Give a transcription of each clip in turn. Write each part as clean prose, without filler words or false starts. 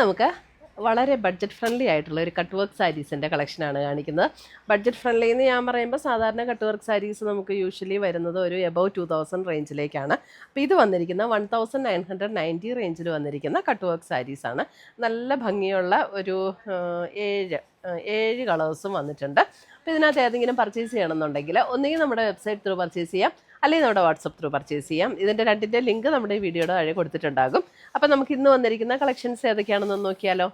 നമുക്ക് വളരെ budget friendly ആയിട്ടുള്ള ഒരു കട്ട് വർക്ക് സാരീസിൻ്റെ കളക്ഷനാണ് കാണിക്കുന്നത്. ബഡ്ജറ്റ് ഫ്രണ്ട്ലി എന്ന് ഞാൻ പറയുമ്പോൾ സാധാരണ കട്ട് വർക്ക് സാരീസ് നമുക്ക് യൂഷ്വലി വരുന്നത് ഒരു എബവ് 2000 റേഞ്ചിലേക്കാണ്. അപ്പോൾ ഇത് വന്നിരിക്കുന്ന 1990 റേഞ്ചിൽ വന്നിരിക്കുന്ന കട്ട് വർക്ക് സാരീസാണ്. നല്ല ഭംഗിയുള്ള ഒരു 7 കളേഴ്സും വന്നിട്ടുണ്ട്. അപ്പോൾ ഇതിനകത്ത് ഏതെങ്കിലും പർച്ചേസ് ചെയ്യണമെന്നുണ്ടെങ്കിൽ ഒന്നുകിൽ നമ്മുടെ വെബ്സൈറ്റ് ത്രൂ പർച്ചേസ് ചെയ്യാം, അല്ലെങ്കിൽ നമ്മുടെ വാട്സപ്പ് ത്രൂ പർച്ചേസ് ചെയ്യാം. ഇതിൻ്റെ രണ്ടിൻ്റെ ലിങ്ക് നമ്മുടെ ഈ വീഡിയോയുടെ താഴെ കൊടുത്തിട്ടുണ്ടാകും. അപ്പോൾ നമുക്ക് ഇന്ന് വന്നിരിക്കുന്ന കളക്ഷൻസ് ഏതൊക്കെയാണെന്ന് നോക്കിയാലോ.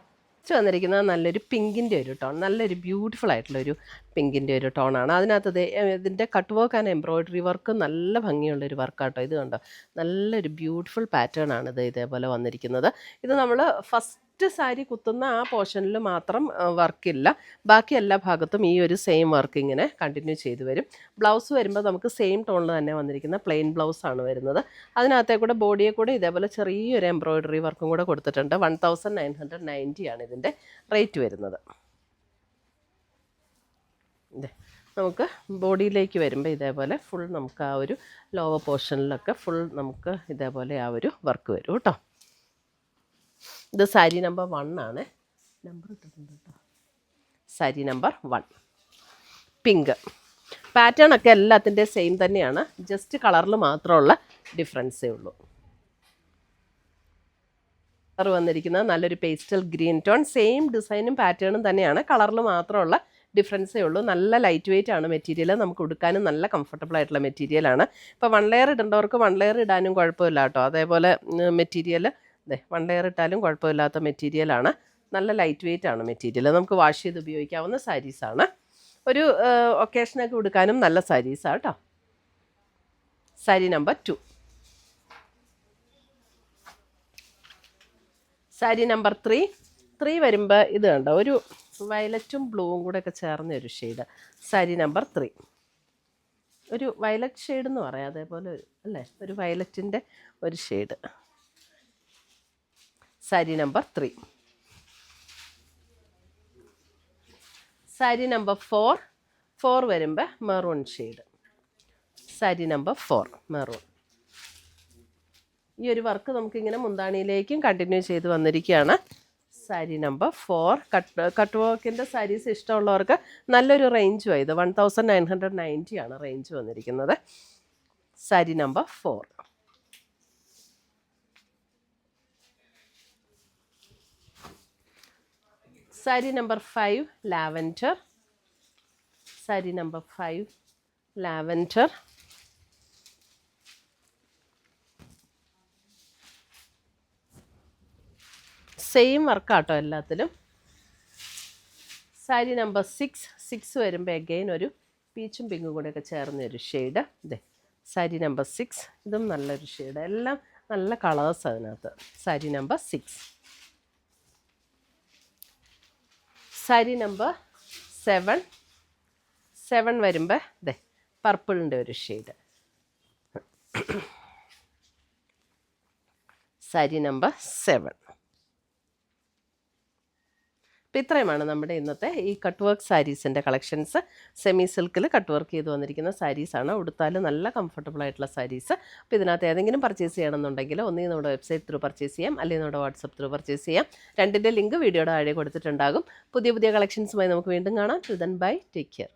വന്നിരിക്കുന്നത് നല്ലൊരു പിങ്കിൻ്റെ ഒരു ടോൺ, നല്ലൊരു ബ്യൂട്ടിഫുൾ ആയിട്ടുള്ളൊരു പിങ്കിൻ്റെ ഒരു ടോണാണ്. അതിനകത്ത് ഇതിൻ്റെ cut work and embroidery work നല്ല ഭംഗിയുള്ളൊരു വർക്കാട്ടോ. ഇത് കണ്ടോ, നല്ലൊരു ബ്യൂട്ടിഫുൾ പാറ്റേൺ ആണ് ഇത് ഇതേപോലെ വന്നിരിക്കുന്നത്. ഇത് നമ്മൾ ഫസ്റ്റ് സാരി കുത്തുന്ന ആ പോർഷനിൽ മാത്രം വർക്കില്ല, ബാക്കി എല്ലാ ഭാഗത്തും ഈ ഒരു സെയിം വർക്ക് ഇങ്ങനെ കണ്ടിന്യൂ ചെയ്ത് വരും. ബ്ലൗസ് വരുമ്പോൾ നമുക്ക് സെയിം ടോണിൽ തന്നെ വന്നിരിക്കുന്ന പ്ലെയിൻ ബ്ലൗസാണ് വരുന്നത്. അതിനകത്തെ കൂടെ ബോഡിയെ കൂടെ ഇതേപോലെ ചെറിയൊരു എംബ്രോയിഡറി വർക്കും കൂടെ കൊടുത്തിട്ടുണ്ട്. 1990 ആണ് ഇതിൻ്റെ റേറ്റ് വരുന്നത്. നമുക്ക് ബോഡിയിലേക്ക് വരുമ്പോൾ ഇതേപോലെ ഫുൾ നമുക്ക് ആ ഒരു ലോവർ പോർഷനിലൊക്കെ ഫുൾ നമുക്ക് ഇതേപോലെ ആ ഒരു വർക്ക് വരും കേട്ടോ. ഇത് സാരി നമ്പർ 1 ആണ്. നമ്പർ ഇട്ടിട്ടുണ്ട് കേട്ടോ. Sari number 1 pink. പാറ്റേൺ ഒക്കെ എല്ലാത്തിൻ്റെ സെയിം തന്നെയാണ്, ജസ്റ്റ് കളറിൽ മാത്രമുള്ള ഡിഫറൻസേ ഉള്ളൂ. കളർ വന്നിരിക്കുന്നത് നല്ലൊരു പേസ്റ്റൽ ഗ്രീൻ ടോൺ, സെയിം ഡിസൈനും പാറ്റേണും തന്നെയാണ്, കളറിൽ മാത്രമുള്ള ഡിഫറൻസേ ഉള്ളൂ. നല്ല ലൈറ്റ് വെയിറ്റ് ആണ് മെറ്റീരിയൽ, നമുക്ക് ഉടുക്കാനും നല്ല കംഫർട്ടബിൾ ആയിട്ടുള്ള മെറ്റീരിയലാണ്. ഇപ്പോൾ 1 ലെയർ ഇടേണ്ടവർക്ക് 1 ലെയർ ഇടാനും കുഴപ്പമില്ല കേട്ടോ. അതേപോലെ മെറ്റീരിയൽ 1 ലെയർ ഇട്ടാലും കുഴപ്പമില്ലാത്ത മെറ്റീരിയലാണ്. നല്ല ലൈറ്റ് വെയിറ്റ് ആണ് മെറ്റീരിയൽ, നമുക്ക് വാഷ് ചെയ്ത് ഉപയോഗിക്കാവുന്ന സാരീസാണ്. ഒരു ഒക്കേഷനൊക്കെ ഉടുക്കാനും നല്ല സാരീസാണ് കേട്ടോ. സാരി നമ്പർ 2. സാരി നമ്പർ 3 വരുമ്പോൾ ഇത് കണ്ടോ, ഒരു വയലറ്റും ബ്ലൂവും കൂടെ ഒക്കെ ചേർന്ന ഒരു ഷെയ്ഡ്. സാരി നമ്പർ 3 ഒരു വയലറ്റ് ഷെയ്ഡ് എന്ന് പറയാം, അതേപോലെ ഒരു അല്ലേ, ഒരു വയലറ്റിൻ്റെ ഒരു shade. Sari number 3. Sari number 4 വരുമ്പോൾ maroon shade. Sari number 4 maroon. ഈ ഒരു വർക്ക് നമുക്കിങ്ങനെ മുന്താണിയിലേക്കും കണ്ടിന്യൂ ചെയ്ത് വന്നിരിക്കുകയാണ്. സാരി നമ്പർ 4 കട്ട് വർക്കിൻ്റെ സാരീസ് ഇഷ്ടമുള്ളവർക്ക് നല്ലൊരു റേഞ്ചും ഇത് 1990 ആണ് റേഞ്ച് വന്നിരിക്കുന്നത്. Sari number 4. Sari number 5 lavender. Sari number 5 lavender. Same വർക്കാട്ടോ എല്ലാത്തിലും. സാരി നമ്പർ 6 വരുമ്പോൾ അഗെയിൻ ഒരു പീച്ചും പിങ്കും കൂടെയൊക്കെ ചേർന്നൊരു ഷെയ്ഡ്. സാരി നമ്പർ 6 ഇതും നല്ലൊരു ഷെയ്ഡ്, എല്ലാം നല്ല കളേഴ്സ് അതിനകത്ത്. സാരി നമ്പർ 6. സാരി നമ്പർ 7 വരുമ്പോൾ പർപ്പിളിൻ്റെ ഒരു ഷെയ്ഡ്. സാരി നമ്പർ 7. അപ്പോൾ ഇത്രയുമാണ് നമ്മുടെ ഇന്നത്തെ ഈ കട്ട് വർക്ക് സാരീസിൻ്റെ കളക്ഷൻസ്. സെമി സിൽക്കിൽ കട്ട് വർക്ക് ചെയ്ത് വന്നിരിക്കുന്ന സാരീസാണ്. ഉടുത്താൽ നല്ല കംഫർട്ടബിൾ ആയിട്ടുള്ള സാരീസ്. അപ്പോൾ ഇതിനകത്ത് ഏതെങ്കിലും പർച്ചേസ് ചെയ്യണമെന്നുണ്ടെങ്കിൽ ഒന്നുകിൽ നമ്മുടെ വെബ്സൈറ്റ് ത്രൂ പർച്ചേസ് ചെയ്യാം, അല്ലെങ്കിൽ നമ്മുടെ വാട്സപ്പ് ത്രൂ പർച്ചേസ് ചെയ്യാം. രണ്ടിൻ്റെ ലിങ്ക് വീഡിയോയുടെ താഴെ കൊടുത്തിട്ടുണ്ടാകും. പുതിയ കളക്ഷൻസുമായി നമുക്ക് വീണ്ടും കാണാം. Till then bye, take care.